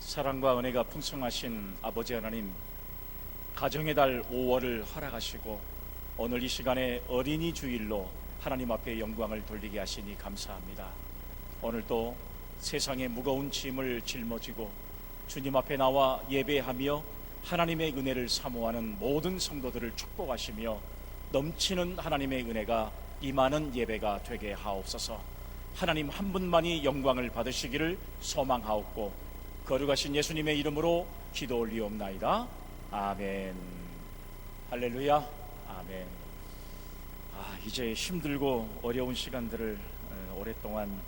사랑과 은혜가 풍성하신 아버지 하나님, 가정의 달 5월을 허락하시고 오늘 이 시간에 어린이 주일로 하나님 앞에 영광을 돌리게 하시니 감사합니다. 오늘도 세상의 무거운 짐을 짊어지고 주님 앞에 나와 예배하며 하나님의 은혜를 사모하는 모든 성도들을 축복하시며 넘치는 하나님의 은혜가 임하는 예배가 되게 하옵소서. 하나님 한 분만이 영광을 받으시기를 소망하옵고 거룩하신 예수님의 이름으로 기도 올리옵나이다. 아멘. 할렐루야. 아멘. 이제 힘들고 어려운 시간들을 오랫동안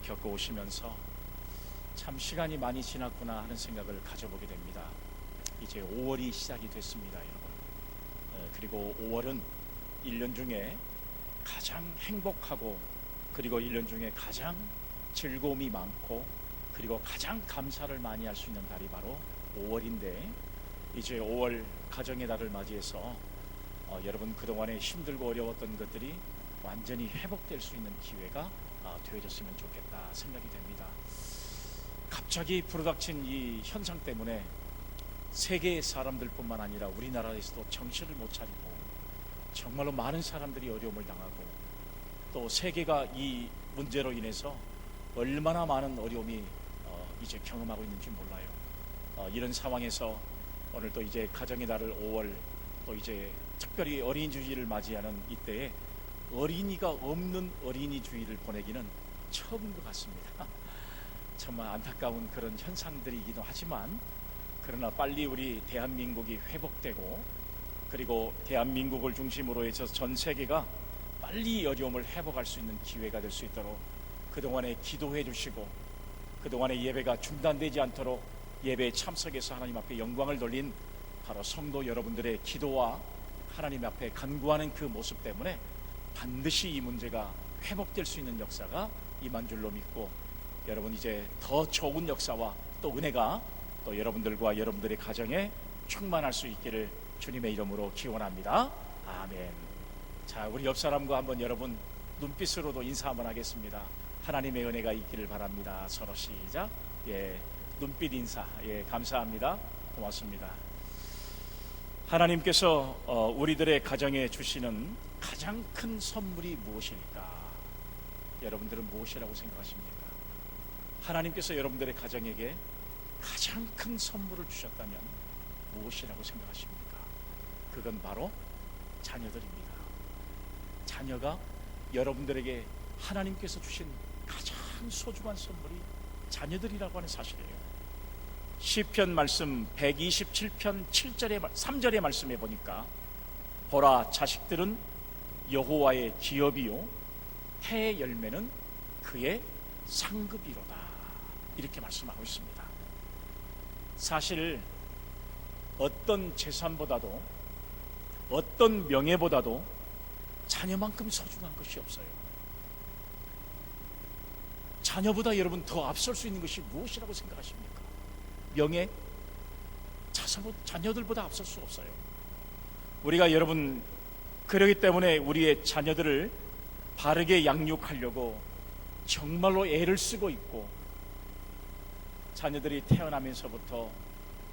겪어오시면서 참 시간이 많이 지났구나 하는 생각을 가져보게 됩니다. 이제 5월이 시작이 됐습니다, 여러분. 그리고 5월은 1년 중에 가장 행복하고, 그리고 1년 중에 가장 즐거움이 많고, 그리고 가장 감사를 많이 할 수 있는 달이 바로 5월인데, 이제 5월 가정의 달을 맞이해서 여러분 그동안에 힘들고 어려웠던 것들이 완전히 회복될 수 있는 기회가 되어졌으면 좋겠다 생각이 됩니다. 갑자기 불어닥친 이 현상 때문에 세계의 사람들뿐만 아니라 우리나라에서도 정신을 못 차리고 정말로 많은 사람들이 어려움을 당하고, 또 세계가 이 문제로 인해서 얼마나 많은 어려움이 이제 경험하고 있는지 몰라요. 이런 상황에서 오늘 또 이제 가정의 달을 5월, 또 이제 특별히 어린이 주일을 맞이하는 이때에 어린이가 없는 어린이 주일을 보내기는 처음인 것 같습니다. 정말 안타까운 그런 현상들이기도 하지만, 그러나 빨리 우리 대한민국이 회복되고, 그리고 대한민국을 중심으로 해서 전 세계가 빨리 어려움을 회복할 수 있는 기회가 될 수 있도록 그동안에 기도해 주시고, 그동안의 예배가 중단되지 않도록 예배에 참석해서 하나님 앞에 영광을 돌린 바로 성도 여러분들의 기도와 하나님 앞에 간구하는 그 모습 때문에 반드시 이 문제가 회복될 수 있는 역사가 임한 줄로 믿고, 여러분 이제 더 좋은 역사와 또 은혜가 또 여러분들과 여러분들의 가정에 충만할 수 있기를 주님의 이름으로 기원합니다. 아멘. 자, 우리 옆 사람과 한번 여러분 눈빛으로도 인사 한번 하겠습니다. 하나님의 은혜가 있기를 바랍니다. 서로 시작. 눈빛 인사. 감사합니다. 고맙습니다. 하나님께서 우리들의 가정에 주시는 가장 큰 선물이 무엇일까? 여러분들은 무엇이라고 생각하십니까? 하나님께서 여러분들의 가정에게 가장 큰 선물을 주셨다면 무엇이라고 생각하십니까? 그건 바로 자녀들입니다. 자녀가 여러분들에게 하나님께서 주신 가장 소중한 선물이 자녀들이라고 하는 사실이에요. 시편 말씀 127편 3절의 말씀에 보니까, 보라, 자식들은 여호와의 기업이요 해의 열매는 그의 상급이로다, 이렇게 말씀하고 있습니다. 사실 어떤 재산보다도, 어떤 명예보다도 자녀만큼 소중한 것이 없어요. 자녀보다 여러분 더 앞설 수 있는 것이 무엇이라고 생각하십니까? 명예? 자녀들보다 앞설 수 없어요. 우리가 여러분 그러기 때문에 우리의 자녀들을 바르게 양육하려고 정말로 애를 쓰고 있고, 자녀들이 태어나면서부터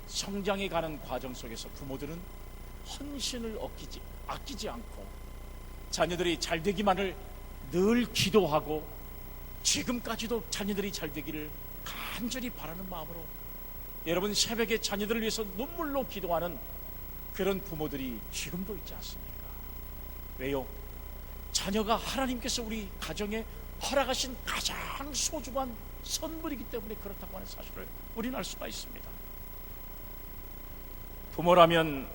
성장해 가는 과정 속에서 부모들은 헌신을 아끼지 않고 자녀들이 잘 되기만을 늘 기도하고, 지금까지도 자녀들이 잘 되기를 간절히 바라는 마음으로 여러분 새벽에 자녀들을 위해서 눈물로 기도하는 그런 부모들이 지금도 있지 않습니까? 왜요? 자녀가 하나님께서 우리 가정에 허락하신 가장 소중한 선물이기 때문에 그렇다고 하는 사실을 우리는 알 수가 있습니다. 부모라면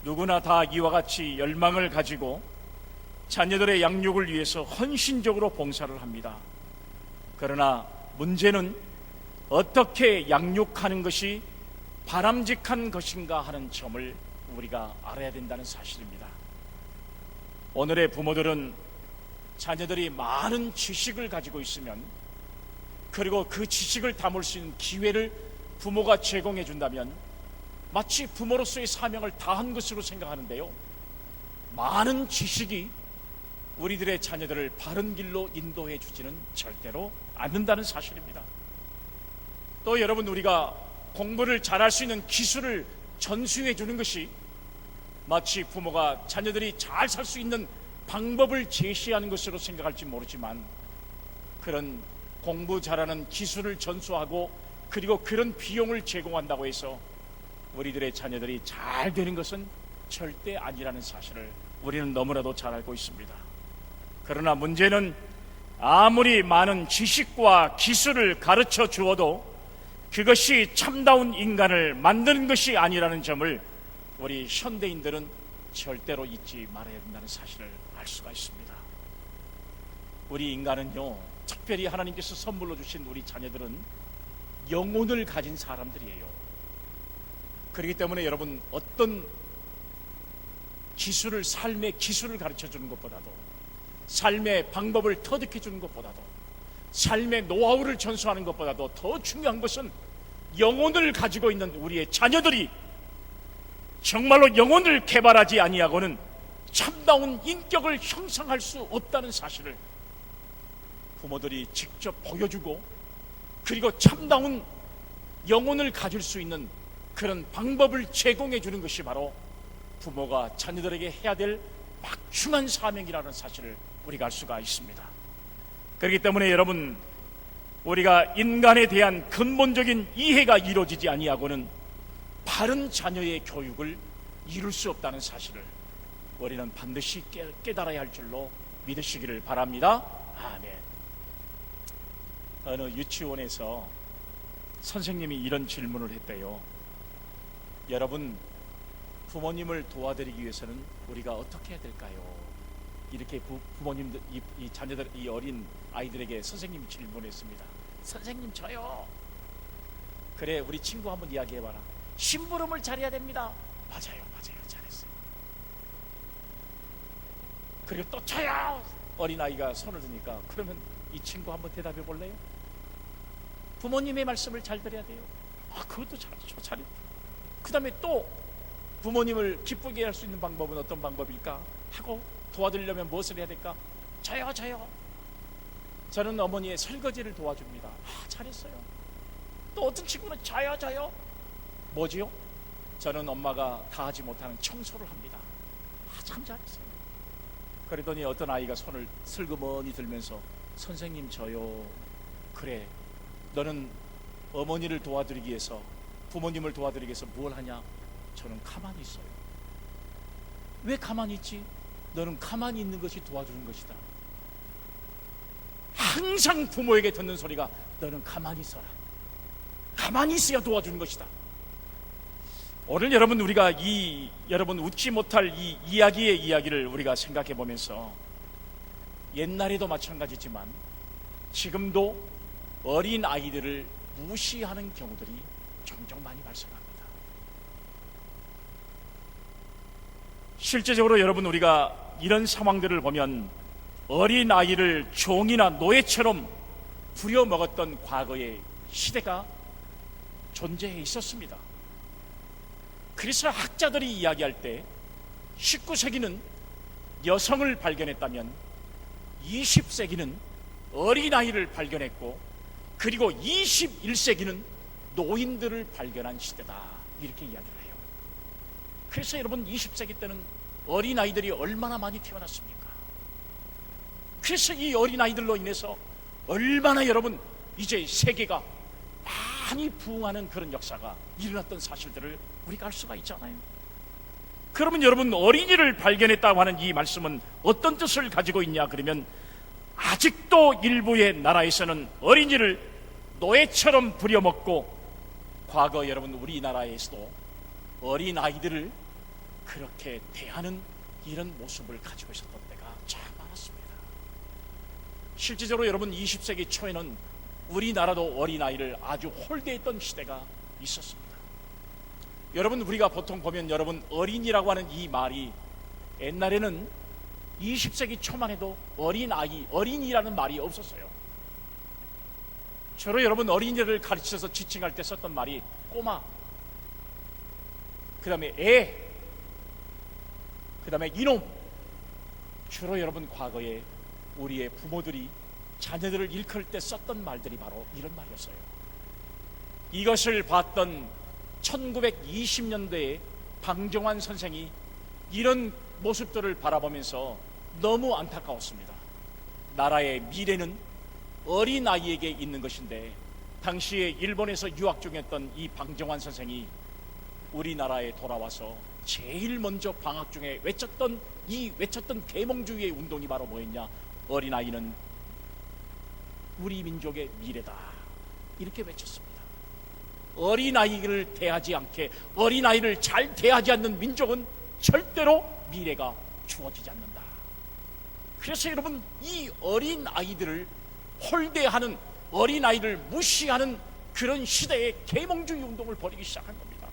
누구나 다 이와 같이 열망을 가지고 자녀들의 양육을 위해서 헌신적으로 봉사를 합니다. 그러나 문제는 어떻게 양육하는 것이 바람직한 것인가 하는 점을 우리가 알아야 된다는 사실입니다. 오늘의 부모들은 자녀들이 많은 지식을 가지고 있으면, 그리고 그 지식을 담을 수 있는 기회를 부모가 제공해 준다면 마치 부모로서의 사명을 다한 것으로 생각하는데요, 많은 지식이 우리들의 자녀들을 바른 길로 인도해 주지는 절대로 않는다는 사실입니다. 또 여러분, 우리가 공부를 잘할 수 있는 기술을 전수해 주는 것이 마치 부모가 자녀들이 잘 살 수 있는 방법을 제시하는 것으로 생각할지 모르지만, 그런 공부 잘하는 기술을 전수하고 그리고 그런 비용을 제공한다고 해서 우리들의 자녀들이 잘 되는 것은 절대 아니라는 사실을 우리는 너무나도 잘 알고 있습니다. 그러나 문제는 아무리 많은 지식과 기술을 가르쳐 주어도 그것이 참다운 인간을 만드는 것이 아니라는 점을 우리 현대인들은 절대로 잊지 말아야 된다는 사실을 알 수가 있습니다. 우리 인간은요, 특별히 하나님께서 선물로 주신 우리 자녀들은 영혼을 가진 사람들이에요. 그렇기 때문에 여러분, 어떤 기술을, 삶의 기술을 가르쳐 주는 것보다도, 삶의 방법을 터득해 주는 것보다도, 삶의 노하우를 전수하는 것보다도 더 중요한 것은 영혼을 가지고 있는 우리의 자녀들이 정말로 영혼을 개발하지 아니하고는 참다운 인격을 형성할 수 없다는 사실을 부모들이 직접 보여주고, 그리고 참다운 영혼을 가질 수 있는 그런 방법을 제공해 주는 것이 바로 부모가 자녀들에게 해야 될 막중한 사명이라는 사실을 우리가 알 수가 있습니다. 그렇기 때문에 여러분, 우리가 인간에 대한 근본적인 이해가 이루어지지 아니하고는 바른 자녀의 교육을 이룰 수 없다는 사실을 우리는 반드시 깨달아야 할 줄로 믿으시기를 바랍니다. 아멘. 어느 유치원에서 선생님이 이런 질문을 했대요. 여러분, 부모님을 도와드리기 위해서는 우리가 어떻게 해야 될까요? 이렇게 부모님들, 이 자녀들, 이 어린 아이들에게 선생님이 질문했습니다. 선생님, 저요. 그래, 우리 친구 한번 이야기해봐라. 심부름을 잘해야 됩니다. 맞아요, 잘했어요. 그리고 또 저요. 어린아이가 손을 드니까, 그러면 이 친구 한번 대답해 볼래요? 부모님의 말씀을 잘 들어야 돼요. 그것도 잘했죠. 그 다음에 또 부모님을 기쁘게 할 수 있는 방법은 어떤 방법일까 하고 도와드리려면 무엇을 해야 될까? 저요. 저는 어머니의 설거지를 도와줍니다. 잘했어요. 또 어떤 친구는 저요. 뭐지요? 저는 엄마가 다 하지 못하는 청소를 합니다. 참 잘했어요. 그러더니 어떤 아이가 손을 슬그머니 들면서, 선생님, 저요. 그래, 너는 어머니를 도와드리기 위해서, 부모님을 도와드리기 위해서 뭘 하냐? 저는 가만히 있어요. 왜 가만히 있지? 너는 가만히 있는 것이 도와주는 것이다. 항상 부모에게 듣는 소리가, 너는 가만히 있어라. 가만히 있어야 도와주는 것이다. 오늘 여러분, 우리가 여러분 웃지 못할 이 이야기의 이야기를 우리가 생각해 보면서, 옛날에도 마찬가지지만 지금도 어린 아이들을 무시하는 경우들이 종종 많이 발생합니다. 실제적으로 여러분, 우리가 이런 상황들을 보면 어린 아이를 종이나 노예처럼 부려먹었던 과거의 시대가 존재해 있었습니다. 그래서 학자들이 이야기할 때 19세기는 여성을 발견했다면 20세기는 어린아이를 발견했고, 그리고 21세기는 노인들을 발견한 시대다, 이렇게 이야기를 해요. 그래서 여러분, 20세기 때는 어린아이들이 얼마나 많이 태어났습니까? 그래서 이 어린아이들로 인해서 얼마나 여러분, 이제 세계가 많이 부흥하는 그런 역사가 일어났던 사실들을 우리가 알 수가 있잖아요. 그러면 여러분, 어린이를 발견했다고 하는 이 말씀은 어떤 뜻을 가지고 있냐? 그러면 아직도 일부의 나라에서는 어린이를 노예처럼 부려먹고, 과거 여러분 우리나라에서도 어린아이들을 그렇게 대하는 이런 모습을 가지고 있었던 때가 참 많았습니다. 실제적으로 여러분, 20세기 초에는 우리나라도 어린아이를 아주 홀대했던 시대가 있었습니다. 여러분, 우리가 보통 보면 여러분, 어린이라고 하는 이 말이 옛날에는 20세기 초만 해도 어린아이, 어린이라는 말이 없었어요. 주로 여러분, 어린이를 가르쳐서 지칭할 때 썼던 말이 꼬마, 그 다음에 애, 그 다음에 이놈. 주로 여러분, 과거에 우리의 부모들이 자녀들을 일컬을 때 썼던 말들이 바로 이런 말이었어요. 이것을 봤던 1920년대에 방정환 선생이 이런 모습들을 바라보면서 너무 안타까웠습니다. 나라의 미래는 어린아이에게 있는 것인데, 당시에 일본에서 유학 중이었던 이 방정환 선생이 우리나라에 돌아와서 제일 먼저 방학 중에 외쳤던 계몽주의의 운동이 바로 뭐였냐? 어린아이는 우리 민족의 미래다, 이렇게 외쳤습니다. 어린아이를 대하지 않게, 어린아이를 잘 대하지 않는 민족은 절대로 미래가 주어지지 않는다. 그래서 여러분, 이 어린아이들을 홀대하는, 어린아이를 무시하는 그런 시대에 계몽주의 운동을 벌이기 시작한 겁니다.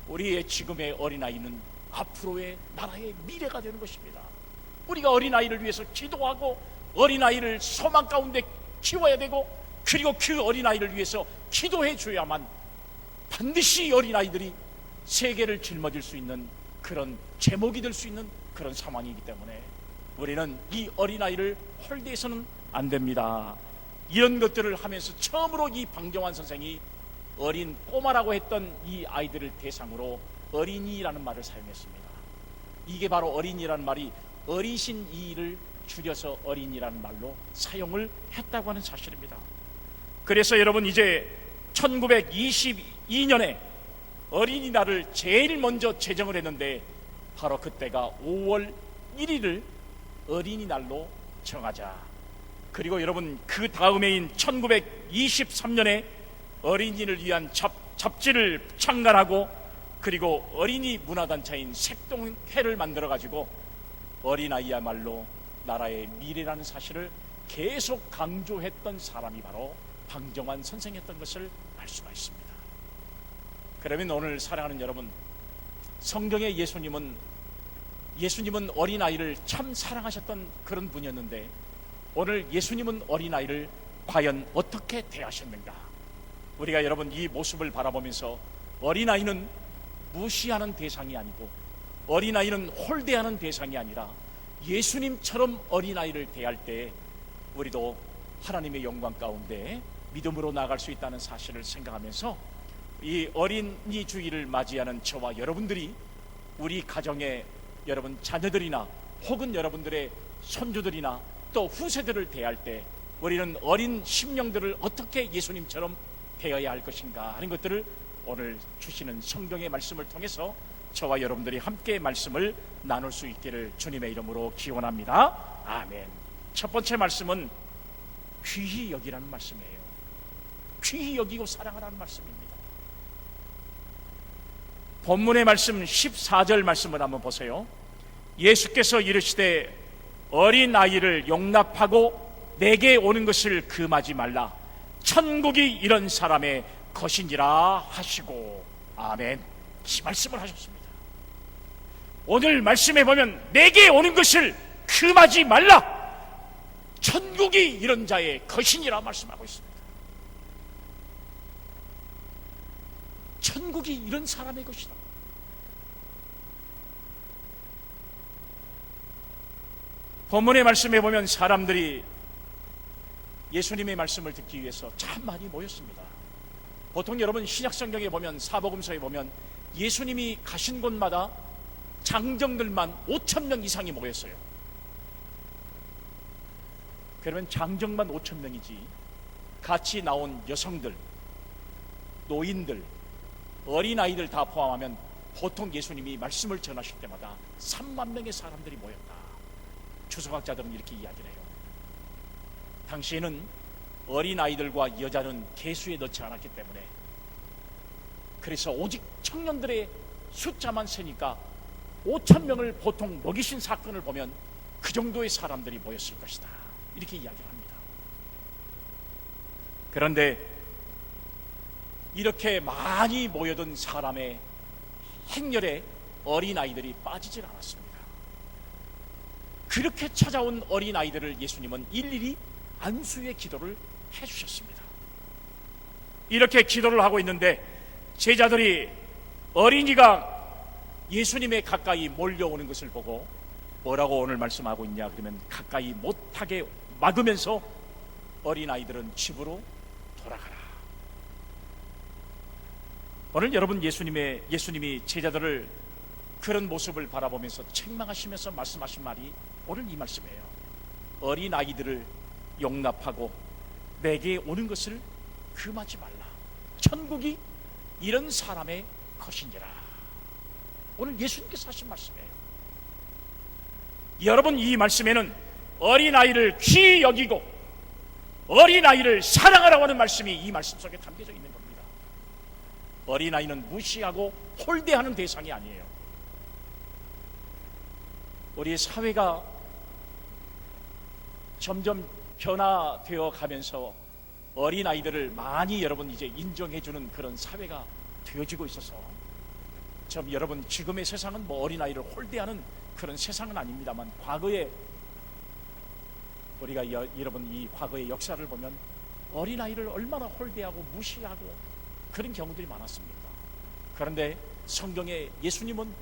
우리의 지금의 어린아이는 앞으로의 나라의 미래가 되는 것입니다. 우리가 어린아이를 위해서 기도하고 어린아이를 소망 가운데 키워야 되고, 그리고 그 어린아이를 위해서 기도해 줘야만 반드시 어린아이들이 세계를 짊어질 수 있는 그런 제목이 될 수 있는 그런 상황이기 때문에 우리는 이 어린아이를 홀대해서는 안 됩니다. 이런 것들을 하면서 처음으로 이 방정환 선생이 어린 꼬마라고 했던 이 아이들을 대상으로 어린이라는 말을 사용했습니다. 이게 바로 어린이라는 말이 어리신 이를 줄여서 어린이라는 말로 사용을 했다고 하는 사실입니다. 그래서 여러분, 이제 1922년에 어린이날을 제일 먼저 제정을 했는데, 바로 그때가 5월 1일을 어린이날로 정하자. 그리고 여러분, 그 다음해인 1923년에 어린이를 위한 잡지를 창간하고, 그리고 어린이 문화단체인 색동회를 만들어가지고 어린아이야말로 나라의 미래라는 사실을 계속 강조했던 사람이 바로 방정환 선생이었던 것을 알 수가 있습니다. 그러면 오늘 사랑하는 여러분, 성경의 예수님은 어린아이를 참 사랑하셨던 그런 분이었는데, 오늘 예수님은 어린아이를 과연 어떻게 대하셨는가? 우리가 여러분, 이 모습을 바라보면서 어린아이는 무시하는 대상이 아니고, 어린아이는 홀대하는 대상이 아니라 예수님처럼 어린아이를 대할 때 우리도 하나님의 영광 가운데 믿음으로 나아갈 수 있다는 사실을 생각하면서, 이 어린이 주일을 맞이하는 저와 여러분들이 우리 가정의 여러분 자녀들이나 혹은 여러분들의 손주들이나 또 후세들을 대할 때 우리는 어린 심령들을 어떻게 예수님처럼 대해야 할 것인가 하는 것들을 오늘 주시는 성경의 말씀을 통해서 저와 여러분들이 함께 말씀을 나눌 수 있기를 주님의 이름으로 기원합니다. 아멘. 첫 번째 말씀은 귀히 여기라는 말씀이에요. 귀히 여기고 사랑하라는 말씀입니다. 본문의 말씀 14절 말씀을 한번 보세요. 예수께서 이르시되 어린아이를 용납하고 내게 오는 것을 금하지 말라. 천국이 이런 사람의 것이니라 하시고. 아멘. 이 말씀을 하셨습니다. 오늘 말씀에 보면 내게 오는 것을 금하지 말라. 천국이 이런 자의 것이니라 말씀하고 있습니다. 천국이 이런 사람의 것이다. 본문의 말씀에 보면 사람들이 예수님의 말씀을 듣기 위해서 참 많이 모였습니다. 보통 여러분 신약성경에 보면, 사복음서에 보면 예수님이 가신 곳마다 장정들만 5,000명 이상이 모였어요. 그러면 장정만 5,000명이지 같이 나온 여성들, 노인들, 어린아이들 다 포함하면 보통 예수님이 말씀을 전하실 때마다 3만 명의 사람들이 모였다. 주석학자들은 이렇게 이야기를 해요. 당시에는 어린아이들과 여자는 계수에 넣지 않았기 때문에, 그래서 오직 청년들의 숫자만 세니까 5,000명을 보통 먹이신 사건을 보면 그 정도의 사람들이 모였을 것이다, 이렇게 이야기를 합니다. 그런데 이렇게 많이 모여든 사람의 행렬에 어린아이들이 빠지질 않았습니다. 그렇게 찾아온 어린아이들을 예수님은 일일이 안수의 기도를 해주셨습니다. 이렇게 기도를 하고 있는데 제자들이 어린이가 예수님의 가까이 몰려오는 것을 보고 뭐라고 오늘 말씀하고 있냐 그러면, 가까이 못하게 막으면서 어린아이들은 집으로 돌아가라, 오늘 여러분 예수님이 제자들을 그런 모습을 바라보면서 책망하시면서 말씀하신 말이 오늘 이 말씀이에요. 어린 아이들을 용납하고 내게 오는 것을 금하지 말라. 천국이 이런 사람의 것이니라. 오늘 예수님께서 하신 말씀이에요. 여러분, 이 말씀에는 어린아이를 귀히 여기고 어린아이를 사랑하라고 하는 말씀이 이 말씀 속에 담겨져 있는 겁니다. 어린아이는 무시하고 홀대하는 대상이 아니에요. 우리 사회가 점점 변화되어 가면서 어린아이들을 많이 여러분 이제 인정해주는 그런 사회가 되어지고 있어서 참 여러분, 지금의 세상은 뭐 어린아이를 홀대하는 그런 세상은 아닙니다만, 과거에 우리가 여러분 이 과거의 역사를 보면 어린아이를 얼마나 홀대하고 무시하고 그런 경우들이 많았습니다. 그런데 성경에 예수님은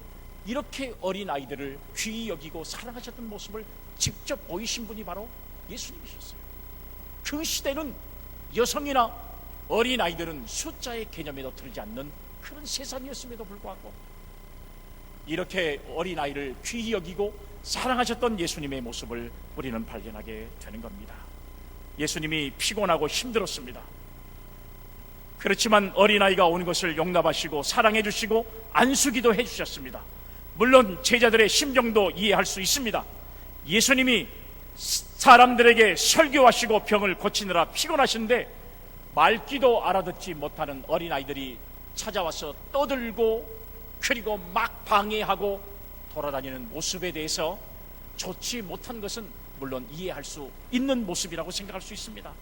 이렇게 어린아이들을 귀히 여기고 사랑하셨던 모습을 직접 보이신 분이 바로 예수님이셨어요. 그 시대는 여성이나 어린아이들은 숫자의 개념에도 들지 않는 그런 세상이었음에도 불구하고 이렇게 어린아이를 귀히 여기고 사랑하셨던 예수님의 모습을 우리는 발견하게 되는 겁니다. 예수님이 피곤하고 힘들었습니다. 그렇지만 어린아이가 오는 것을 용납하시고 사랑해 주시고 안수기도 해 주셨습니다. 물론 제자들의 심정도 이해할 수 있습니다. 예수님이 사람들에게 설교하시고 병을 고치느라 피곤하신데 말귀도 알아듣지 못하는 어린아이들이 찾아와서 떠들고 그리고 막 방해하고 돌아다니는 모습에 대해서 좋지 못한 것은 물론 이해할 수 있는 모습이라고 생각할 수 있습니다.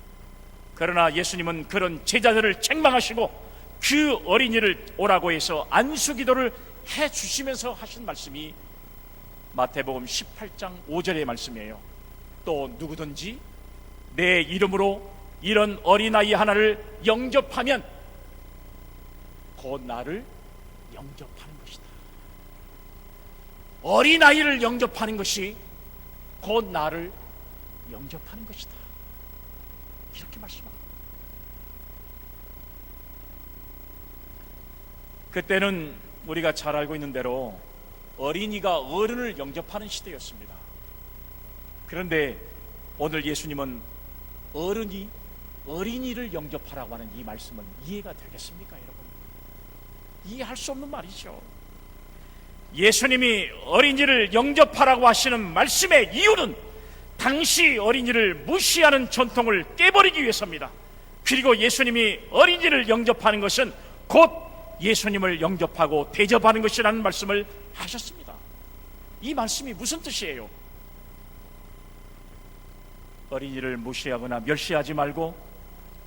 그러나 예수님은 그런 제자들을 책망하시고 그 어린이를 오라고 해서 안수기도를 해주시면서 하신 말씀이 마태복음 18장 5절의 말씀이에요. 또 누구든지 내 이름으로 이런 어린아이 하나를 영접하면 곧 나를 영접하는 것이다. 어린아이를 영접하는 것이 곧 나를 영접하는 것이다. 이렇게 말씀합니다. 그때는 우리가 잘 알고 있는 대로 어린이가 어른을 영접하는 시대였습니다. 그런데 오늘 예수님은 어른이 어린이를 영접하라고 하는 이 말씀은 이해가 되겠습니까, 여러분? 이해할 수 없는 말이죠. 예수님이 어린이를 영접하라고 하시는 말씀의 이유는 당시 어린이를 무시하는 전통을 깨버리기 위해서입니다. 그리고 예수님이 어린이를 영접하는 것은 곧 예수님을 영접하고 대접하는 것이라는 말씀을 하셨습니다. 이 말씀이 무슨 뜻이에요? 어린이를 무시하거나 멸시하지 말고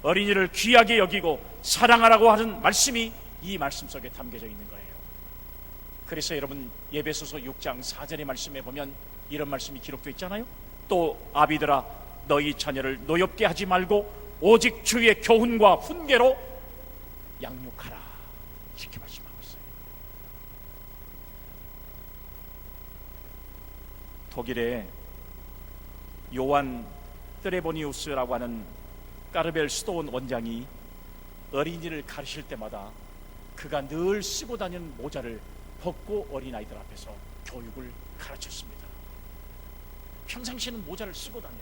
어린이를 귀하게 여기고 사랑하라고 하는 말씀이 이 말씀 속에 담겨져 있는 거예요. 그래서 여러분 에베소서 6장 4절의 말씀에 보면 이런 말씀이 기록되어 있잖아요. 또 아비들아 너희 자녀를 노엽게 하지 말고 오직 주의 교훈과 훈계로 양육하라. 이렇게 말씀하고 있어요. 독일의 요한 트레보니우스라고 하는 까르벨 수도원 원장이 어린이를 가르칠 때마다 그가 늘 쓰고 다니는 모자를 벗고 어린아이들 앞에서 교육을 가르쳤습니다. 평상시에는 모자를 쓰고 다녀요.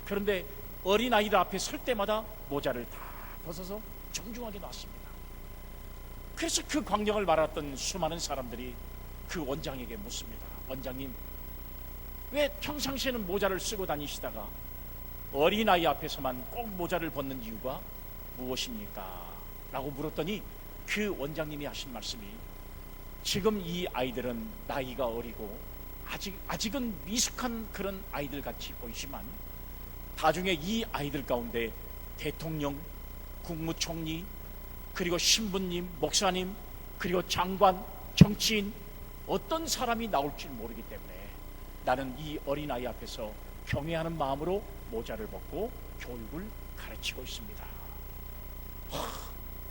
그런데 어린아이들 앞에 설 때마다 모자를 다 벗어서 정중하게 놨습니다. 그래서 그 광경을 말았던 수많은 사람들이 그 원장에게 묻습니다. 원장님, 왜 평상시에는 모자를 쓰고 다니시다가 어린아이 앞에서만 꼭 모자를 벗는 이유가 무엇입니까? 라고 물었더니 그 원장님이 하신 말씀이 지금 이 아이들은 나이가 어리고 아직은 미숙한 그런 아이들 같이 보이지만 나중에 이 아이들 가운데 대통령, 국무총리, 그리고 신부님, 목사님, 그리고 장관, 정치인 어떤 사람이 나올지 모르기 때문에 나는 이 어린아이 앞에서 경외하는 마음으로 모자를 벗고 교육을 가르치고 있습니다.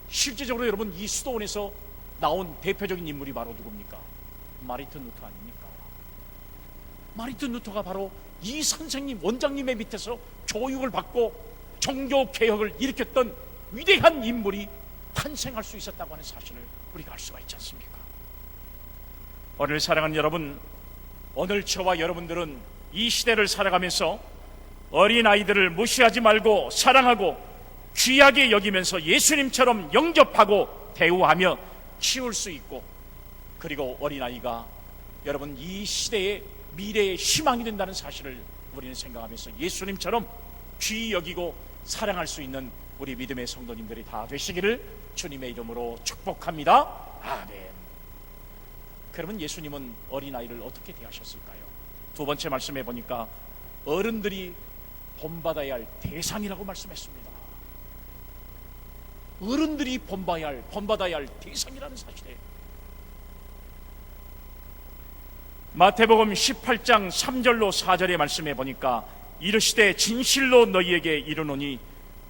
실제적으로 여러분 이 수도원에서 나온 대표적인 인물이 바로 누굽니까? 마르틴 루터 아닙니까? 마르틴 루터가 바로 이 선생님, 원장님의 밑에서 교육을 받고 종교 개혁을 일으켰던 위대한 인물이 탄생할 수 있었다고 하는 사실을 우리가 알 수가 있지 않습니까? 오늘 사랑하는 여러분, 오늘 저와 여러분들은 이 시대를 살아가면서 어린아이들을 무시하지 말고 사랑하고 귀하게 여기면서 예수님처럼 영접하고 대우하며 키울 수 있고, 그리고 어린아이가 여러분 이 시대의 미래의 희망이 된다는 사실을 우리는 생각하면서 예수님처럼 귀히 여기고 사랑할 수 있는 우리 믿음의 성도님들이 다 되시기를 주님의 이름으로 축복합니다. 아멘. 그러면 예수님은 어린아이를 어떻게 대하셨을까요? 두 번째 말씀해 보니까 어른들이 본받아야 할 대상이라고 말씀했습니다. 어른들이 본받아야 할 대상이라는 사실에 마태복음 18장 3절로 4절의 말씀해 보니까 이르시되 진실로 너희에게 이르노니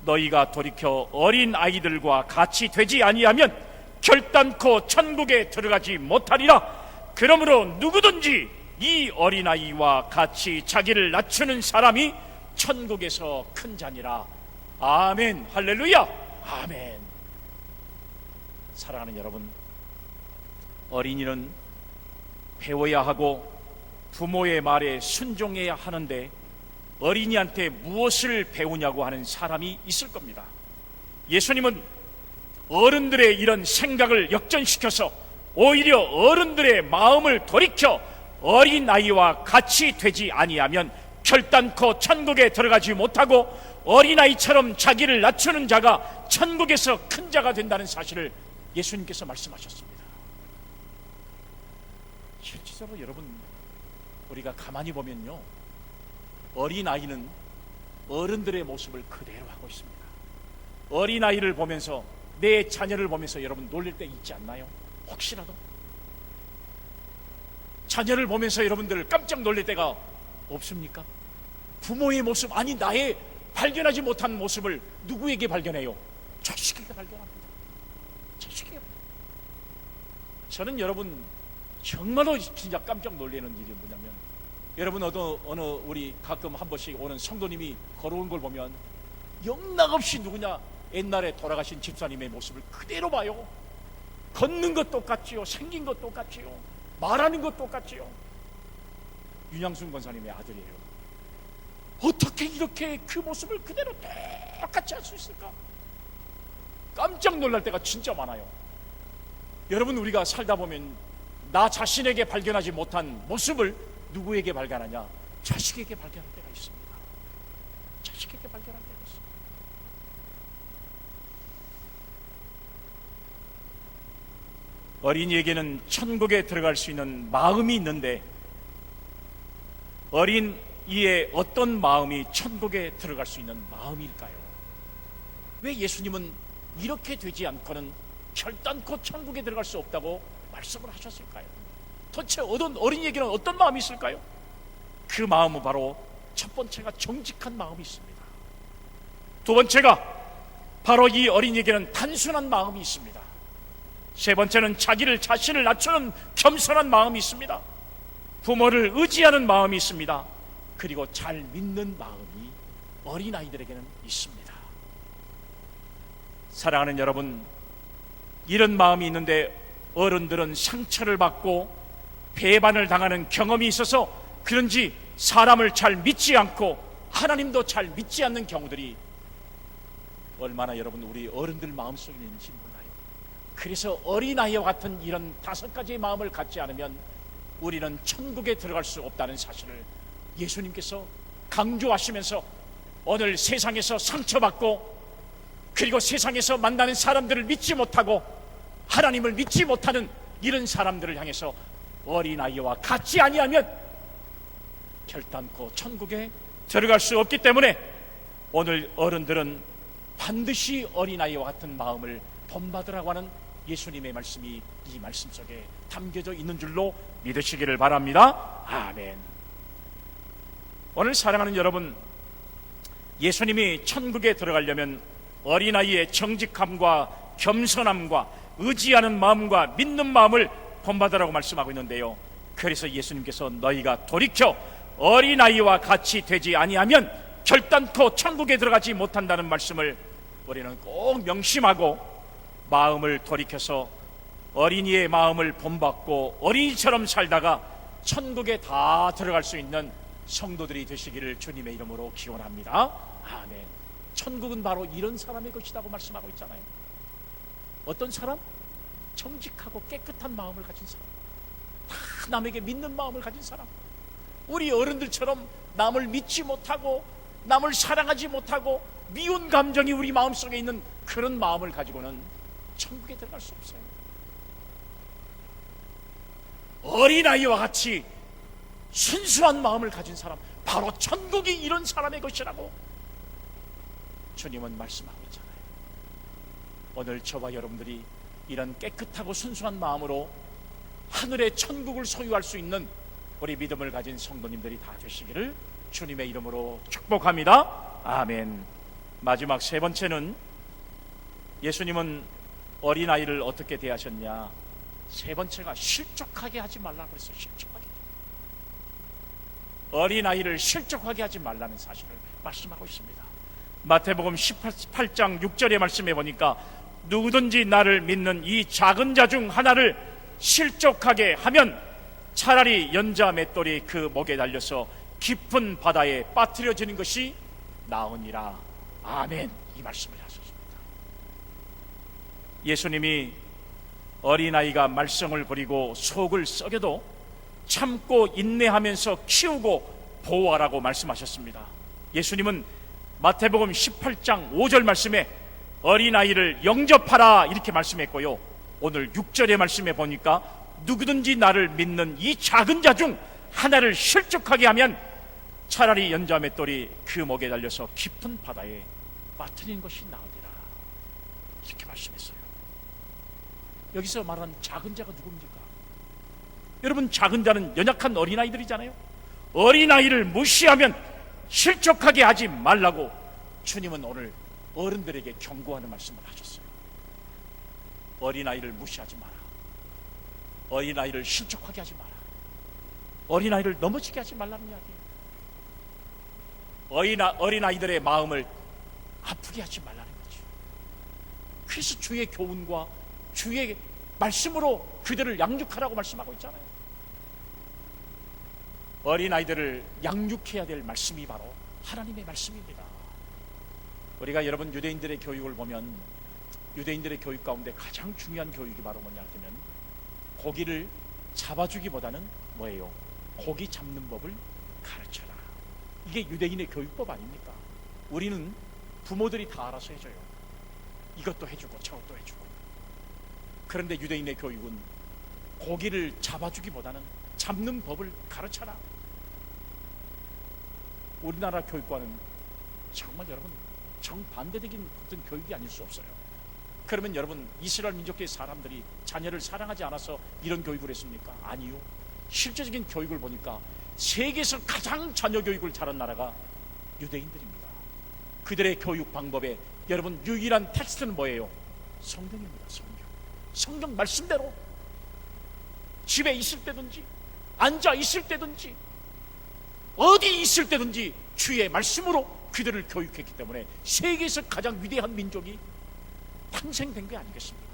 너희가 돌이켜 어린 아이들과 같이 되지 아니하면 결단코 천국에 들어가지 못하리라. 그러므로 누구든지 이 어린아이와 같이 자기를 낮추는 사람이 천국에서 큰 자니라. 아멘. 할렐루야. 아멘. 사랑하는 여러분, 어린이는 배워야 하고 부모의 말에 순종해야 하는데 어린이한테 무엇을 배우냐고 하는 사람이 있을 겁니다. 예수님은 어른들의 이런 생각을 역전시켜서 오히려 어른들의 마음을 돌이켜 어린아이와 같이 되지 아니하면 결단코 천국에 들어가지 못하고 어린아이처럼 자기를 낮추는 자가 천국에서 큰 자가 된다는 사실을 예수님께서 말씀하셨습니다. 실제로 여러분, 우리가 가만히 보면요, 어린아이는 어른들의 모습을 그대로 하고 있습니다. 어린아이를 보면서, 내 자녀를 보면서 여러분 놀릴 때 있지 않나요? 혹시라도 자녀를 보면서 여러분들 깜짝 놀랄 때가 없습니까? 부모의 모습, 아니 나의 발견하지 못한 모습을 누구에게 발견해요? 자식에게 발견합니다. 자식에게. 저는 여러분 정말로 진짜 깜짝 놀라는 일이 뭐냐면, 여러분 어느 우리 가끔 한 번씩 오는 성도님이 걸어온 걸 보면 영락없이 누구냐, 옛날에 돌아가신 집사님의 모습을 그대로 봐요. 걷는 것 똑같지요, 생긴 것 똑같지요, 말하는 것 똑같지요. 윤양순 권사님의 아들이에요. 어떻게 이렇게 그 모습을 그대로 똑같이 할 수 있을까? 깜짝 놀랄 때가 진짜 많아요. 여러분, 우리가 살다 보면 나 자신에게 발견하지 못한 모습을 누구에게 발견하냐? 자식에게 발견할 때가 있습니다. 자식에게 발견할 때가 있습니다. 어린이에게는 천국에 들어갈 수 있는 마음이 있는데, 어린이의 어떤 마음이 천국에 들어갈 수 있는 마음일까요? 왜 예수님은 이렇게 되지 않고는 결단코 천국에 들어갈 수 없다고 말씀을 하셨을까요? 도대체 어린이에게는 어떤 마음이 있을까요? 그 마음은 바로 첫 번째가 정직한 마음이 있습니다. 두 번째가 바로 이 어린이에게는 단순한 마음이 있습니다. 세 번째는 자신을 낮추는 겸손한 마음이 있습니다. 부모를 의지하는 마음이 있습니다. 그리고 잘 믿는 마음이 어린아이들에게는 있습니다. 사랑하는 여러분, 이런 마음이 있는데 어른들은 상처를 받고 배반을 당하는 경험이 있어서 그런지 사람을 잘 믿지 않고 하나님도 잘 믿지 않는 경우들이 얼마나 여러분 우리 어른들 마음속에 있는지 몰라요. 그래서 어린아이와 같은 이런 5가지의 마음을 갖지 않으면 우리는 천국에 들어갈 수 없다는 사실을 예수님께서 강조하시면서 오늘 세상에서 상처받고, 그리고 세상에서 만나는 사람들을 믿지 못하고 하나님을 믿지 못하는 이런 사람들을 향해서 어린아이와 같지 아니하면 결단코 천국에 들어갈 수 없기 때문에 오늘 어른들은 반드시 어린아이와 같은 마음을 본받으라고 하는 예수님의 말씀이 이 말씀 속에 담겨져 있는 줄로 믿으시기를 바랍니다. 아멘. 오늘 사랑하는 여러분, 예수님이 천국에 들어가려면 어린아이의 정직함과 겸손함과 의지하는 마음과 믿는 마음을 본받으라고 말씀하고 있는데요, 그래서 예수님께서 너희가 돌이켜 어린아이와 같이 되지 아니하면 결단코 천국에 들어가지 못한다는 말씀을 우리는 꼭 명심하고 마음을 돌이켜서 어린이의 마음을 본받고 어린이처럼 살다가 천국에 다 들어갈 수 있는 성도들이 되시기를 주님의 이름으로 기원합니다. 아멘. 천국은 바로 이런 사람의 것이라고 말씀하고 있잖아요. 어떤 사람? 정직하고 깨끗한 마음을 가진 사람, 다 남에게 믿는 마음을 가진 사람. 우리 어른들처럼 남을 믿지 못하고 남을 사랑하지 못하고 미운 감정이 우리 마음속에 있는 그런 마음을 가지고는 천국에 들어갈 수 없어요. 어린아이와 같이 순수한 마음을 가진 사람, 바로 천국이 이런 사람의 것이라고 주님은 말씀하고 있잖아요. 오늘 저와 여러분들이 이런 깨끗하고 순수한 마음으로 하늘의 천국을 소유할 수 있는 우리 믿음을 가진 성도님들이 다 되시기를 주님의 이름으로 축복합니다. 아멘. 마지막 세 번째는, 예수님은 어린아이를 어떻게 대하셨냐? 세 번째가 실족하게 하지 말라고 그랬어요. 실족하게. 어린아이를 실족하게 하지 말라는 사실을 말씀하고 있습니다. 마태복음 18장 6절의 말씀에 보니까 누구든지 나를 믿는 이 작은 자 중 하나를 실족하게 하면 차라리 연자 맷돌이 그 목에 달려서 깊은 바다에 빠뜨려지는 것이 나으니라. 아멘. 이 말씀을 하셨습니다. 예수님이 어린아이가 말썽을 부리고 속을 썩여도 참고 인내하면서 키우고 보호하라고 말씀하셨습니다. 예수님은 마태복음 18장 5절 말씀에 어린아이를 영접하라 이렇게 말씀했고요, 오늘 6절의 말씀에 보니까 누구든지 나를 믿는 이 작은 자 중 하나를 실족하게 하면 차라리 연자 맷돌이 그 목에 달려서 깊은 바다에 빠뜨리는 것이 나으리라 이렇게 말씀했어요. 여기서 말하는 작은 자가 누굽니까? 여러분, 작은 자는 연약한 어린아이들이잖아요. 어린아이를 무시하면 실족하게 하지 말라고 주님은 오늘 어른들에게 경고하는 말씀을 하셨어요. 어린아이를 무시하지 마라. 어린아이를 실족하게 하지 마라. 어린아이를 넘어지게 하지 말라는 이야기예요. 어린아이들의 마음을 아프게 하지 말라는 거죠. 그래서 주의 교훈과 주의 말씀으로 그들을 양육하라고 말씀하고 있잖아요. 어린아이들을 양육해야 될 말씀이 바로 하나님의 말씀입니다. 우리가 여러분 유대인들의 교육을 보면 유대인들의 교육 가운데 가장 중요한 교육이 바로 뭐냐 하면 고기를 잡아주기보다는 뭐예요? 고기 잡는 법을 가르쳐라. 이게 유대인의 교육법 아닙니까? 우리는 부모들이 다 알아서 해줘요. 이것도 해주고 저것도 해주고. 그런데 유대인의 교육은 고기를 잡아주기보다는 잡는 법을 가르쳐라. 우리나라 교육과는 정말 여러분 정반대적인 어떤 교육이 아닐 수 없어요. 그러면 여러분, 이스라엘 민족의 사람들이 자녀를 사랑하지 않아서 이런 교육을 했습니까? 아니요. 실제적인 교육을 보니까 세계에서 가장 자녀 교육을 잘한 나라가 유대인들입니다. 그들의 교육 방법에 여러분 유일한 텍스트는 뭐예요? 성경입니다. 성경 말씀대로 집에 있을 때든지 앉아 있을 때든지 어디 있을 때든지 주의 말씀으로 그들을 교육했기 때문에 세계에서 가장 위대한 민족이 탄생된 게 아니겠습니까?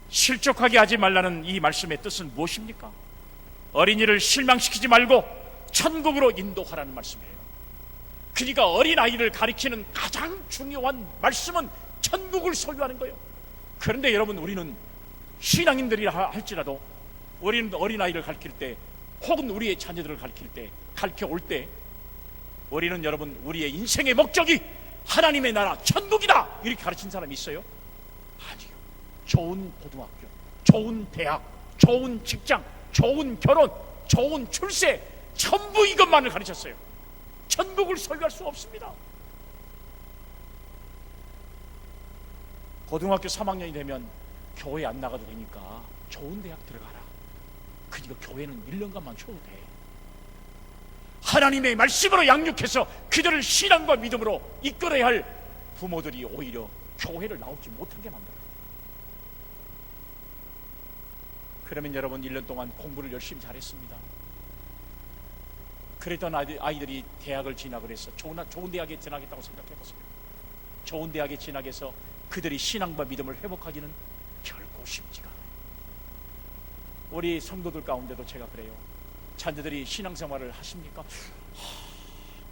실족하게 하지 말라는 이 말씀의 뜻은 무엇입니까? 어린이를 실망시키지 말고 천국으로 인도하라는 말씀이에요. 그러니까 어린아이를 가리키는 가장 중요한 말씀은 천국을 소유하는 거예요. 그런데 여러분, 우리는 신앙인들이라 할지라도 우리는 어린아이를 가르칠 때 혹은 우리의 자녀들을 가르칠 때, 가르쳐 올 때 우리는 여러분 우리의 인생의 목적이 하나님의 나라 천국이다 이렇게 가르친 사람이 있어요? 아니요. 좋은 고등학교, 좋은 대학, 좋은 직장, 좋은 결혼, 좋은 출세, 전부 이것만을 가르쳤어요. 천국을 소유할 수 없습니다. 고등학교 3학년이 되면 교회 안 나가도 되니까 좋은 대학 들어가라. 그러니까 교회는 1년간만 쉬어도 돼. 하나님의 말씀으로 양육해서 그들을 신앙과 믿음으로 이끌어야 할 부모들이 오히려 교회를 나오지 못하게 만들어요. 그러면 여러분 1년 동안 공부를 열심히 잘했습니다. 그랬던 아이들이 대학을 진학을 해서 좋은 대학에 진학했다고 생각해보세요. 좋은 대학에 진학해서 그들이 신앙과 믿음을 회복하기는 결코 쉽지가 않아요. 우리 성도들 가운데도 제가 그래요. 자녀들이 신앙생활을 하십니까?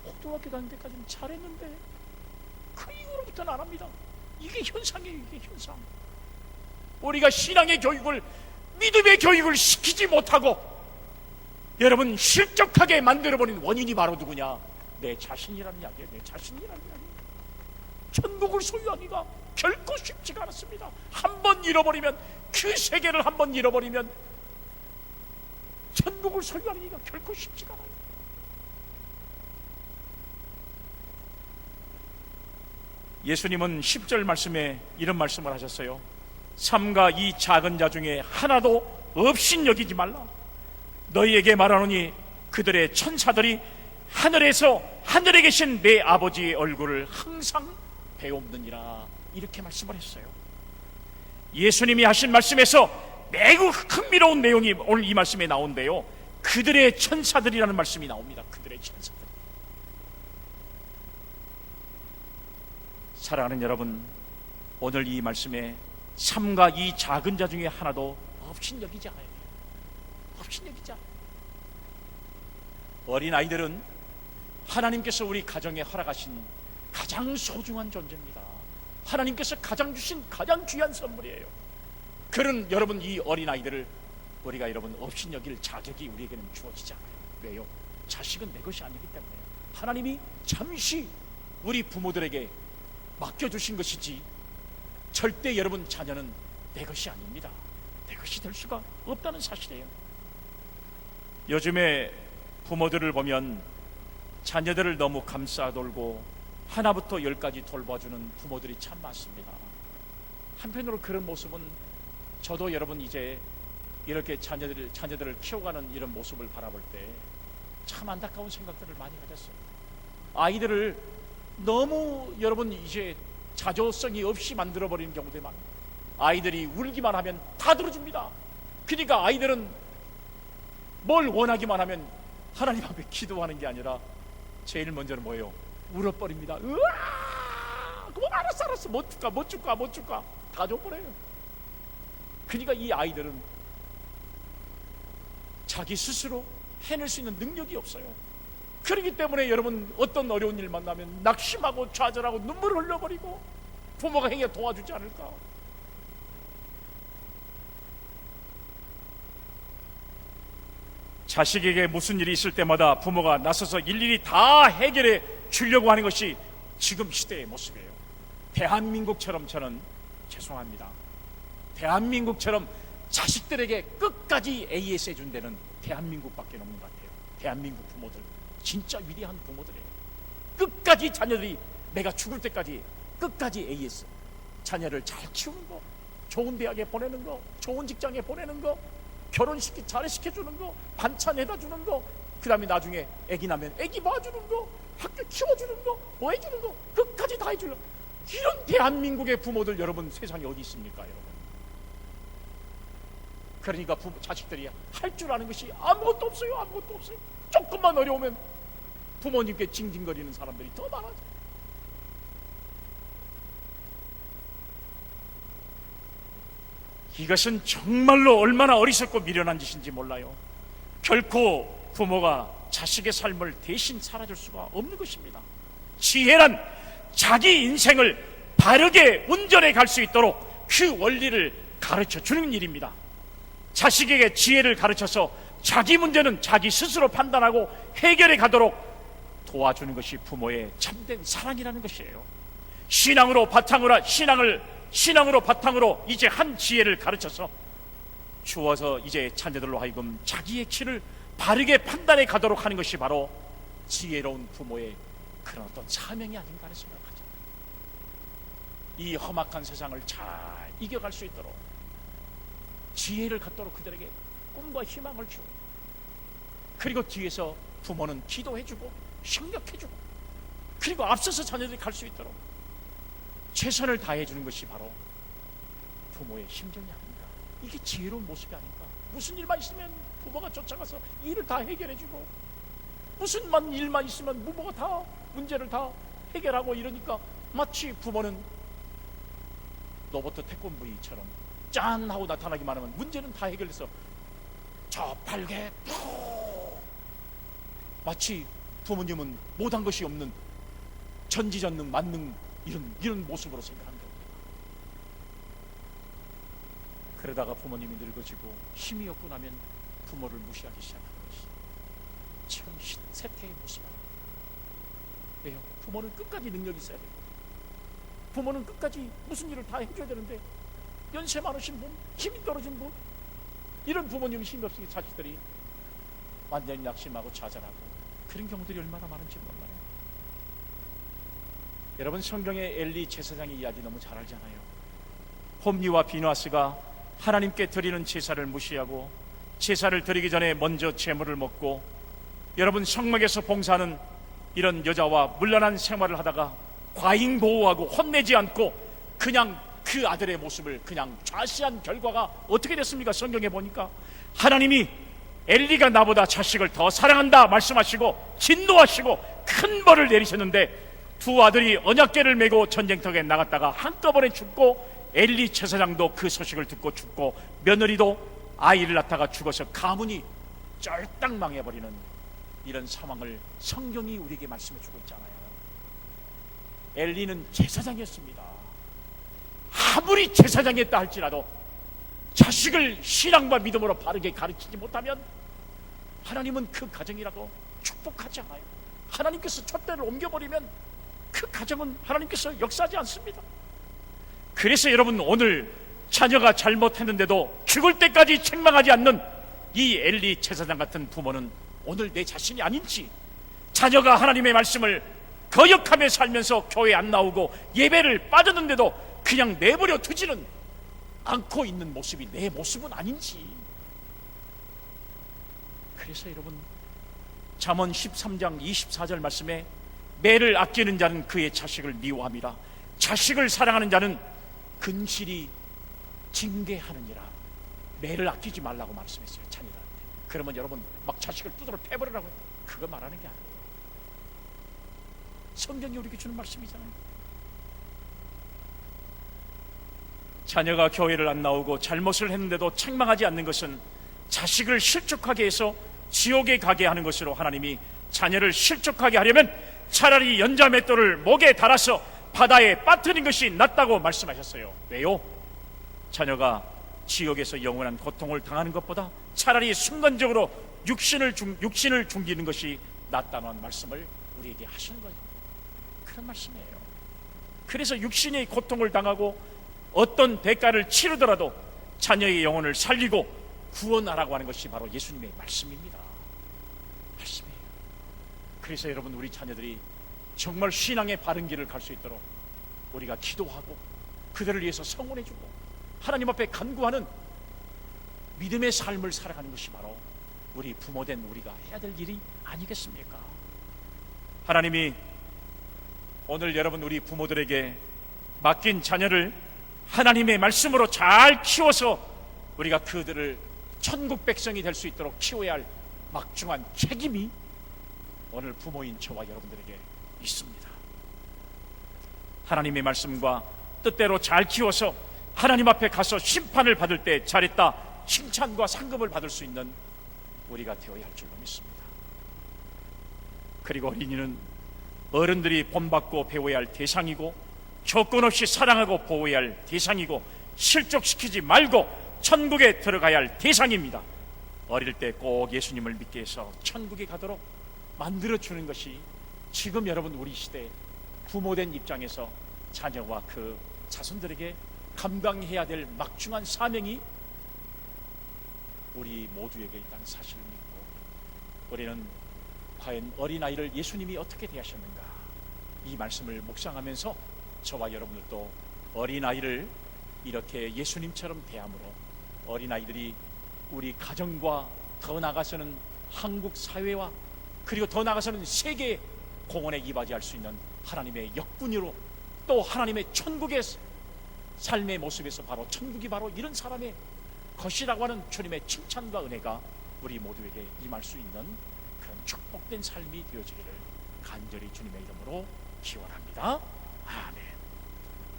고등학교 다닐 때까지는 잘했는데 그 이후로부터는 안 합니다. 이게 현상이에요. 이게 현상. 우리가 신앙의 교육을, 믿음의 교육을 시키지 못하고 여러분 실족하게 만들어버린 원인이 바로 누구냐? 내 자신이라는 이야기예요. 내 자신이라는 이야기예요. 천국을 소유하기가 결코 쉽지가 않습니다. 한 번 잃어버리면, 그 세계를 한 번 잃어버리면 천국을 소유하기가 결코 쉽지가 않아요. 예수님은 10절 말씀에 이런 말씀을 하셨어요. 삼가 이 작은 자 중에 하나도 없인 여기지 말라. 너희에게 말하노니 그들의 천사들이 하늘에 계신 내 아버지의 얼굴을 항상 배옵느니라. 이렇게 말씀을 했어요. 예수님이 하신 말씀에서 매우 흥미로운 내용이 오늘 이 말씀에 나온대요. 그들의 천사들이라는 말씀이 나옵니다. 그들의 천사들. 사랑하는 여러분, 오늘 이 말씀에 삼가 이 작은 자 중에 하나도 없인 여기지 않아요. 없인 여기지 않아요. 어린 아이들은 하나님께서 우리 가정에 허락하신 가장 소중한 존재입니다. 하나님께서 가장 주신 가장 귀한 선물이에요. 그런 여러분, 이 어린 아이들을 우리가 여러분 없인 여길 자격이 우리에게는 주어지지 않아요. 왜요? 자식은 내 것이 아니기 때문에요. 하나님이 잠시 우리 부모들에게 맡겨주신 것이지 절대 여러분 자녀는 내 것이 아닙니다. 내 것이 될 수가 없다는 사실이에요. 요즘에 부모들을 보면 자녀들을 너무 감싸돌고 하나부터 열까지 돌봐주는 부모들이 참 많습니다. 한편으로 그런 모습은 저도 여러분 이제 이렇게 자녀들을 키워가는 이런 모습을 바라볼 때 참 안타까운 생각들을 많이 가졌어요. 아이들을 너무 여러분 이제 자조성이 없이 만들어버리는 경우도 많아요. 아이들이 울기만 하면 다 들어줍니다. 그러니까 아이들은 뭘 원하기만 하면 하나님 앞에 기도하는 게 아니라 제일 먼저는 뭐예요? 울어버립니다. 으아! 그럼 알았어 못 줄까 다 줘버려요. 그러니까 이 아이들은 자기 스스로 해낼 수 있는 능력이 없어요. 그렇기 때문에 여러분 어떤 어려운 일 만나면 낙심하고 좌절하고 눈물을 흘려버리고 부모가 행여 도와주지 않을까. 자식에게 무슨 일이 있을 때마다 부모가 나서서 일일이 다 해결해 주려고 하는 것이 지금 시대의 모습이에요. 대한민국처럼, 저는 죄송합니다, 대한민국처럼 자식들에게 끝까지 AS 해준 데는 대한민국밖에 없는 것 같아요. 대한민국 부모들 진짜 위대한 부모들이에요. 끝까지 자녀들이 내가 죽을 때까지 끝까지 AS, 자녀를 잘 키우는 거, 좋은 대학에 보내는 거, 좋은 직장에 보내는 거, 결혼시키 잘 시켜주는 거, 반찬 해다 주는 거, 그 다음에 나중에 애기 나면 애기 봐주는 거, 학교 키워주는 거, 뭐 해주는 거, 끝까지 다 해주려. 이런 대한민국의 부모들 여러분 세상에 어디 있습니까 여러분? 그러니까 자식들이 할 줄 아는 것이 아무것도 없어요. 아무것도 없어요. 조금만 어려우면 부모님께 징징거리는 사람들이 더 많아져. 이것은 정말로 얼마나 어리석고 미련한 짓인지 몰라요. 결코 부모가 자식의 삶을 대신 살아줄 수가 없는 것입니다. 지혜란 자기 인생을 바르게 운전해 갈 수 있도록 그 원리를 가르쳐 주는 일입니다. 자식에게 지혜를 가르쳐서 자기 문제는 자기 스스로 판단하고 해결해 가도록 도와주는 것이 부모의 참된 사랑이라는 것이에요. 신앙으로 바탕으로 이제 한 지혜를 가르쳐서 주어서 이제 자녀들로 하여금 자기의 길을 바르게 판단해 가도록 하는 것이 바로 지혜로운 부모의 그런 어떤 사명이 아닌가 하는 생각을 가집니다. 이 험악한 세상을 잘 이겨갈 수 있도록 지혜를 갖도록 그들에게 꿈과 희망을 주고, 그리고 뒤에서 부모는 기도해주고 협력해주고, 그리고 앞서서 자녀들이 갈 수 있도록 최선을 다해주는 것이 바로 부모의 심정이 아닌가. 이게 지혜로운 모습이 아닌가. 무슨 일만 있으면 부모가 쫓아가서 일을 다 해결해주고, 무슨 일만 있으면 부모가 다 문제를 다 해결하고 이러니까 마치 부모는 로봇 태권브이처럼 짠 하고 나타나기만 하면 문제는 다 해결돼서 저 발개 푹, 마치 부모님은 못한 것이 없는 전지전능 만능 이런 모습으로 생각하는 겁니다. 그러다가 부모님이 늙어지고 힘이 없고 나면 부모를 무시하기 시작하는 것이 지금 세태의 모습이에요. 왜요? 부모는 끝까지 능력이 있어야 돼요. 부모는 끝까지 무슨 일을 다 해줘야 되는데 연세 많으신 분, 힘이 떨어진 분, 이런 부모님이 힘이 없으니 자식들이 완전히 낙심하고 좌절하고 그런 경우들이 얼마나 많은지 몰라요. 여러분, 성경의 엘리 제사장의 이야기 너무 잘 알잖아요. 홈리와 비누아스가 하나님께 드리는 제사를 무시하고 제사를 드리기 전에 먼저 제물을 먹고, 여러분, 성막에서 봉사하는 이런 여자와 물란한 생활을 하다가 과잉 보호하고 혼내지 않고 그냥 그 아들의 모습을 그냥 좌시한 결과가 어떻게 됐습니까? 성경에 보니까 하나님이 엘리가 나보다 자식을 더 사랑한다 말씀하시고 진노하시고 큰 벌을 내리셨는데, 두 아들이 언약궤를 메고 전쟁터에 나갔다가 한꺼번에 죽고, 엘리 제사장도 그 소식을 듣고 죽고, 며느리도 아이를 낳다가 죽어서 가문이 쫄딱 망해버리는 이런 상황을 성경이 우리에게 말씀해주고 있잖아요. 엘리는 제사장이었습니다. 아무리 제사장이었다 할지라도 자식을 신앙과 믿음으로 바르게 가르치지 못하면 하나님은 그 가정이라도 축복하지 않아요. 하나님께서 촛대를 옮겨버리면 그 가정은 하나님께서 역사하지 않습니다. 그래서 여러분, 오늘 자녀가 잘못했는데도 죽을 때까지 책망하지 않는 이 엘리 제사장 같은 부모는 오늘 내 자신이 아닌지, 자녀가 하나님의 말씀을 거역하며 살면서 교회 안 나오고 예배를 빠졌는데도 그냥 내버려 두지는 않고 있는 모습이 내 모습은 아닌지. 그래서 여러분, 잠언 13장 24절 말씀에 매를 아끼는 자는 그의 자식을 미워함이라, 자식을 사랑하는 자는 근실이 징계하느니라. 매를 아끼지 말라고 말씀했어요, 자녀들한테. 그러면 여러분 막 자식을 두드러 패버리라고 해요. 그거 말하는 게 아니에요. 성경이 우리에게 주는 말씀이잖아요. 자녀가 교회를 안 나오고 잘못을 했는데도 책망하지 않는 것은 자식을 실족하게 해서 지옥에 가게 하는 것으로, 하나님이 자녀를 실족하게 하려면 차라리 연자맷돌을 목에 달아서 바다에 빠뜨린 것이 낫다고 말씀하셨어요. 왜요? 자녀가 지옥에서 영원한 고통을 당하는 것보다 차라리 순간적으로 육신을 죽이는 것이 낫다는 말씀을 우리에게 하시는 거예요. 그런 말씀이에요. 그래서 육신의 고통을 당하고 어떤 대가를 치르더라도 자녀의 영혼을 살리고 구원하라고 하는 것이 바로 예수님의 말씀입니다. 말씀이에요. 그래서 여러분, 우리 자녀들이 정말 신앙의 바른 길을 갈 수 있도록 우리가 기도하고 그들을 위해서 성원해주고 하나님 앞에 간구하는 믿음의 삶을 살아가는 것이 바로 우리 부모된 우리가 해야 될 일이 아니겠습니까? 하나님이 오늘 여러분, 우리 부모들에게 맡긴 자녀를 하나님의 말씀으로 잘 키워서 우리가 그들을 천국 백성이 될 수 있도록 키워야 할 막중한 책임이 오늘 부모인 저와 여러분들에게 있습니다. 하나님의 말씀과 뜻대로 잘 키워서 하나님 앞에 가서 심판을 받을 때 잘했다 칭찬과 상급을 받을 수 있는 우리가 되어야 할 줄로 믿습니다. 그리고 어린이는 어른들이 본받고 배워야 할 대상이고 조건 없이 사랑하고 보호해야 할 대상이고 실족시키지 말고 천국에 들어가야 할 대상입니다. 어릴 때 꼭 예수님을 믿게 해서 천국에 가도록 만들어주는 것이 지금 여러분, 우리 시대 부모된 입장에서 자녀와 그 자손들에게 감당해야 될 막중한 사명이 우리 모두에게 있다는 사실을 믿고, 우리는 과연 어린아이를 예수님이 어떻게 대하셨는가, 이 말씀을 묵상하면서 저와 여러분들도 어린아이를 이렇게 예수님처럼 대함으로 어린아이들이 우리 가정과 더 나아가서는 한국 사회와 그리고 더 나아가서는 세계 공헌에 이바지할 수 있는 하나님의 역군으로, 또 하나님의 천국의 삶의 모습에서 바로 천국이 바로 이런 사람의 것이라고 하는 주님의 칭찬과 은혜가 우리 모두에게 임할 수 있는 그런 축복된 삶이 되어지기를 간절히 주님의 이름으로 기원합니다. 아멘.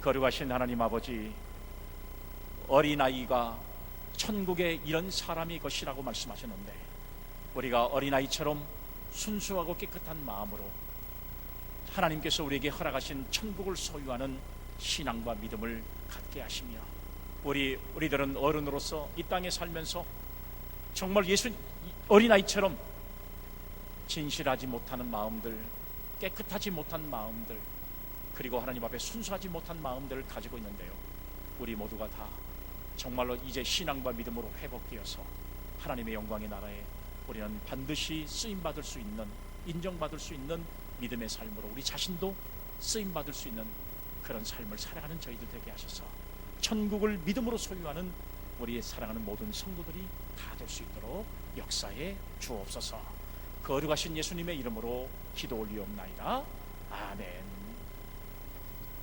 거룩하신 하나님 아버지, 어린아이가 천국에 이런 사람이 것이라고 말씀하셨는데, 우리가 어린아이처럼 순수하고 깨끗한 마음으로 하나님께서 우리에게 허락하신 천국을 소유하는 신앙과 믿음을 갖게 하시며, 우리들은 어른으로서 이 땅에 살면서 정말 어린아이처럼 진실하지 못하는 마음들, 깨끗하지 못한 마음들, 그리고 하나님 앞에 순수하지 못한 마음들을 가지고 있는데요, 우리 모두가 다 정말로 이제 신앙과 믿음으로 회복되어서 하나님의 영광의 나라에 우리는 반드시 쓰임받을 수 있는, 인정받을 수 있는 믿음의 삶으로 우리 자신도 쓰임받을 수 있는 그런 삶을 살아가는 저희들 되게 하셔서 천국을 믿음으로 소유하는 우리의 사랑하는 모든 성도들이 다 될 수 있도록 역사에 주옵소서. 거룩하신 예수님의 이름으로 기도 올리옵나이다. 아멘.